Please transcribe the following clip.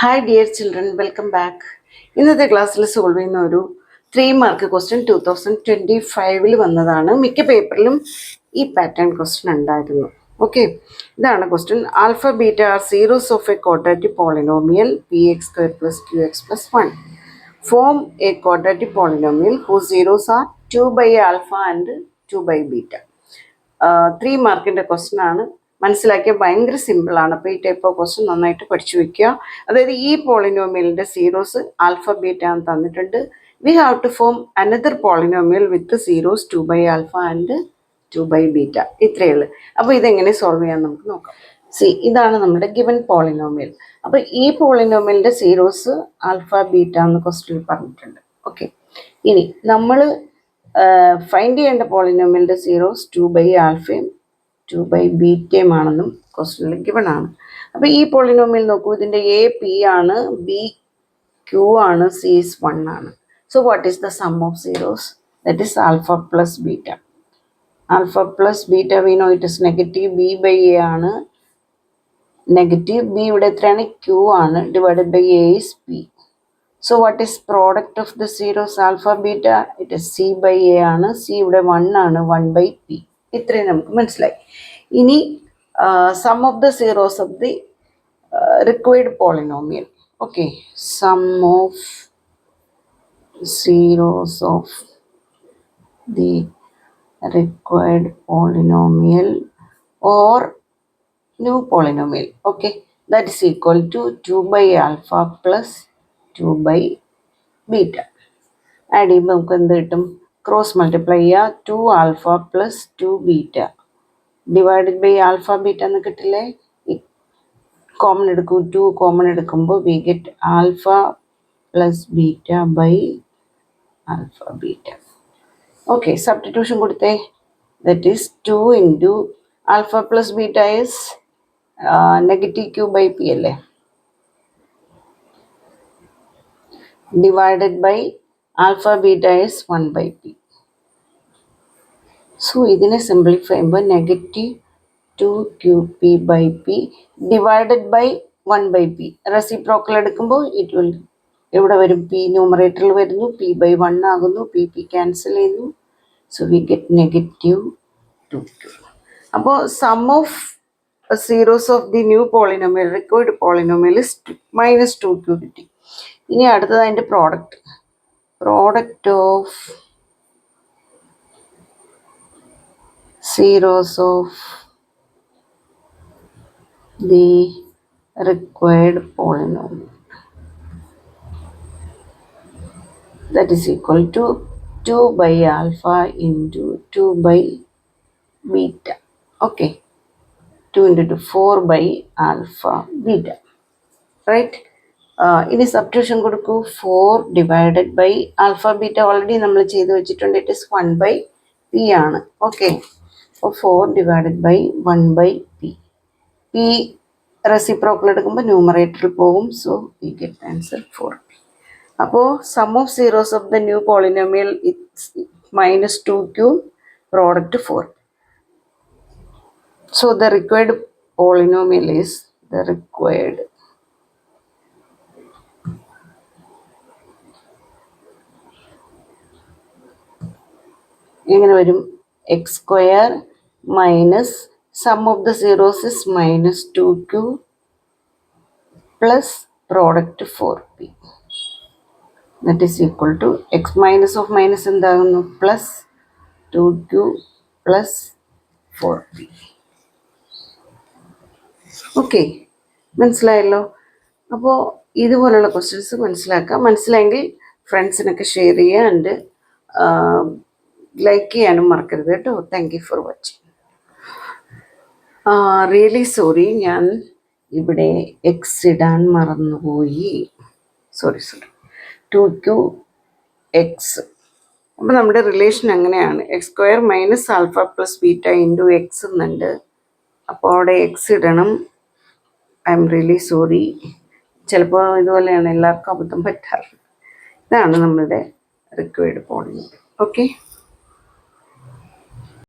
Hi dear children, welcome back. ഇന്നത്തെ ക്ലാസ്സിൽ solve ചെയ്യുന്ന ഒരു 3 മാർക്ക് ക്വസ്റ്റ്യൻ 2025 വന്നതാണ്. മിക്ക പേപ്പറിലും ഈ പാറ്റേൺ ക്വസ്റ്റ്യൻ ഉണ്ടായിരുന്നു. ഓക്കെ, ഇതാണ് question. Alpha beta are zeros of a quadratic polynomial P X square plus Q X plus 1. Form a quadratic polynomial whose zeros are 2 by alpha and 2 by beta. 3 മാർക്കിൻ്റെ question ആണ്. മനസ്സിലാക്കിയ ഭയങ്കര സിമ്പിളാണ്. അപ്പോൾ ഈ type of question നന്നായിട്ട് പഠിച്ചു വയ്ക്കുക. അതായത് ഈ പോളിനോമിയലിൻ്റെ സീറോസ് ആൽഫ ബീറ്റ എന്ന് തന്നിട്ടുണ്ട്. We have to form another polynomial with zeros 2 by alpha and 2 by beta. ഇത്രയേ ഉള്ളൂ. അപ്പോൾ ഇതെങ്ങനെ സോൾവ് ചെയ്യാൻ നമുക്ക് നോക്കാം. ഇതാണ് നമ്മുടെ ഗിവൻ പോളിനോമിയൽ. അപ്പോൾ ഈ പോളിനോമിയലിൻ്റെ സീറോസ് ആൽഫ ബീറ്റ എന്ന് ക്വസ്റ്റ്യനിൽ പറഞ്ഞിട്ടുണ്ട്. ഓക്കെ, ഇനി നമ്മൾ ഫൈൻഡ് ചെയ്യേണ്ട പോളിനോമിയലിൻ്റെ സീറോസ് 2 by ആൽഫയും 2 by ബീറ്റയും ആണെന്നും ക്വസ്റ്റ്യനിൽ ഗിവൺ ആണ്. അപ്പോൾ ഈ പോളിനോമിയൽ നോക്കൂ, ഇതിൻ്റെ എ പി ആണ്, ബി ക്യൂ ആണ്, സി ഇസ് 1 ആണ്. So what is the sum of zeros? That is alpha plus beta. Alpha plus beta we know it is negative. B by A ആണ് negative. B ഇവിടെ എത്രയാണ്? Q ആണ്. Divided by A is P. So what is product of the zeros alpha beta? It is C by A ആണ്. C ഇവിടെ 1 ആണ്, 1 by P. ഇത്രയും നമുക്ക് മനസ്സിലായി. ഇനി sum of the zeros of the required polynomial. Okay, sum of zeros of the required polynomial or new polynomial. Okay, that is equal to 2 by alpha plus 2 by beta. Add ചെയ്യുമ്പോൾ നമുക്ക് എന്ത് കിട്ടും? Cross multiply ചെയ്യുക. 2 alpha plus 2 beta divided by alpha beta എന്ന് കിട്ടില്ലേ? Common എടുക്കൂ. 2 common എടുക്കുമ്പോൾ we get alpha plus beta by alpha beta. Okay, substitution കൊടുത്തേ. That is 2 into alpha plus beta is negative Q by P അല്ലേ, divided by alpha beta is 1 by P. So ഇതിനെ simplify ചെയ്യുമ്പോൾ negative 2 Q P by P divided by 1 by P. Reciprocal എടുക്കുമ്പോൾ it will എവിടെ വരും? P ന്യൂമറേറ്ററിൽ വരുന്നു, P by 1 ആകുന്നു, P P cancel ചെയ്യുന്നു. So we get negative 2 Q. അപ്പോൾ sum of zeros of the new polynomial required polynomial is -2 Q കിട്ടി. ഇനി അടുത്തത് അതിൻ്റെ product of zeros of the required polynomial that is equal to 2 by alpha into 2 by beta. Okay, 2 into 2 4 by alpha beta, right? ഇനി substitution കൊടുക്കൂ. 4 divided by alpha beta already നമ്മൾ ചെയ്ത് വെച്ചിട്ടുണ്ട്. It is 1 by P ആണ്. Okay, അപ്പോൾ 4 divided by 1 by P. P reciprocal എടുക്കുമ്പോൾ ന്യൂമറേറ്ററിൽ പോകും. So we get answer 4. അപ്പോൾ sum of zeros of the new polynomial it's -2 Q, product 4. So the required polynomial is the required എങ്ങനെ വരും? X square minus sum of the zeros is -2 Q plus product 4p. That is equal to X minus of minus എന്താകുന്നു? Plus 2q plus 4p. Okay, മനസ്സിലായല്ലോ. അപ്പോൾ ഇതുപോലുള്ള questions മനസ്സിലാക്കാം. മനസ്സിലായെങ്കിൽ ഫ്രണ്ട്സിനൊക്കെ share ചെയ്യുക. And like ചെയ്യാനും മറക്കരുത് കേട്ടോ. Thank you for watching. Really sorry, ഞാൻ ഇവിടെ എക്സ് ഇടാൻ മറന്നുപോയി. Sorry 2q X. അപ്പോൾ നമ്മുടെ റിലേഷൻ അങ്ങനെയാണ്. X square minus alpha plus beta into X എന്നുണ്ട്. അപ്പോൾ അവിടെ എക്സ് ഇടണം. I am really sorry. ചിലപ്പോൾ ഇതുപോലെയാണ് എല്ലാവർക്കും അബദ്ധം പറ്റാറ്. ഇതാണ് നമ്മളുടെ റിക്വയർഡ് പോളിനോമിയൽ. ഓക്കെ.